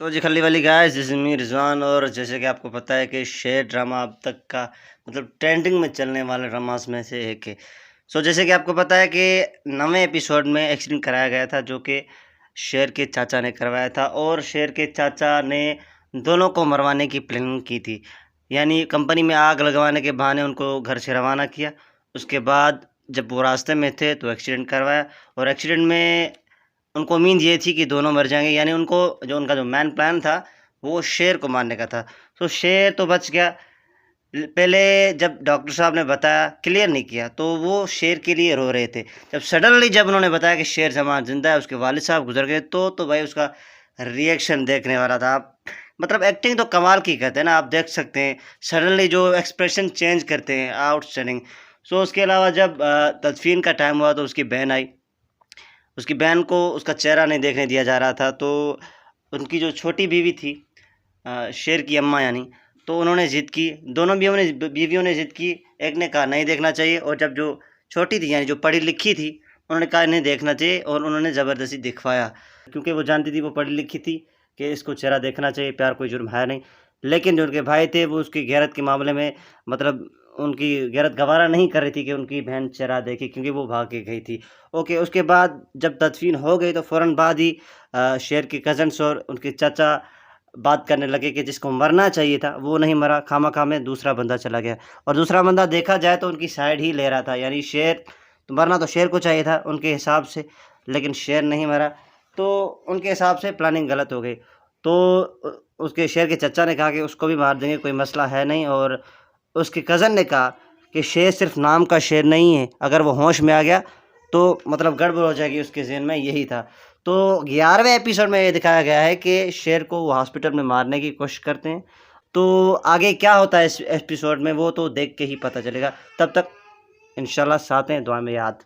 तो जी खल्ली वाली guys, this is me Rizwan. और जैसे कि आपको पता है कि शेर ड्रामा अब तक का ट्रेंडिंग में चलने वाले ड्रामास में से एक है। जैसे कि आपको पता है कि 9वें एपिसोड में एक्सीडेंट कराया गया था, जो कि शेर के चाचा ने करवाया था। और शेर के चाचा ने दोनों को मरवाने की प्लानिंग की थी, यानी कंपनी में आग लगवाने के बहाने उनको घर से रवाना किया। उसके बाद जब वो रास्ते में थे तो एक्सीडेंट करवाया, और एक्सीडेंट में उनको उम्मीद ये थी कि दोनों मर जाएँगे, यानी उनको उनका जो मेन प्लान था, वो शेर को मारने का था। शेर तो बच गया। पहले जब डॉक्टर साहब ने बताया, क्लियर नहीं किया, तो वो शेर के लिए रो रहे थे। जब उन्होंने बताया कि शेर जमान ज़िंदा है, उसके वालिद साहब गुज़र गए, तो भाई उसका रिएक्शन देखने वाला था। आप एक्टिंग तो कमाल की करते हैं ना, आप देख सकते हैं सडनली जो एक्सप्रेशन चेंज करते हैं, आउटस्टैंडिंग। उसके अलावा जब तदफ़ीन का टाइम हुआ तो उसकी बहन आई। उसकी बहन को उसका चेहरा नहीं देखने दिया जा रहा था, तो उनकी जो छोटी बीवी थी, शेर की अम्मा यानी, तो उन्होंने ज़िद की, दोनों बीवियों ने ज़िद की। एक ने कहा नहीं देखना चाहिए, और जब जो छोटी थी यानी जो पढ़ी लिखी थी, उन्होंने कहा नहीं देखना चाहिए, और उन्होंने ज़बरदस्ती दिखवाया, क्योंकि वो जानती थी वो पढ़ी लिखी थी कि इसको चेहरा देखना चाहिए, प्यार कोई जुर्म है नहीं। लेकिन जो उनके भाई थे वो उसकी गैरत के मामले में उनकी गैरत गवारा नहीं कर रही थी कि उनकी बहन चेहरा देखे, क्योंकि वो भाग के गई थी। ओके, उसके बाद जब तदफ़ीन हो गई तो फ़ौरन बाद ही शेर के कज़न्स और उनके चाचा बात करने लगे कि जिसको मरना चाहिए था वो नहीं मरा, खामख़ा में दूसरा बंदा चला गया। और दूसरा बंदा देखा जाए तो उनकी साइड ही ले रहा था, यानी शेर तो मरना तो शेर को चाहिए था उनके हिसाब से, लेकिन शेर नहीं मरा, तो उनके हिसाब से प्लानिंग गलत हो गई। तो उसके शेर के चचा ने कहा कि उसको भी मार देंगे, कोई मसला है नहीं। और उसके कज़न ने कहा कि शेर सिर्फ़ नाम का शेर नहीं है, अगर वो होश में आ गया तो गड़बड़ हो जाएगी उसके ज़हन में, यही था। तो 11वें एपिसोड में ये दिखाया गया है कि शेर को वो हॉस्पिटल में मारने की कोशिश करते हैं। तो आगे क्या होता है इस एपिसोड में, वो तो देख के ही पता चलेगा। तब तक इंशाल्लाह साथ हैं, दुआ में याद।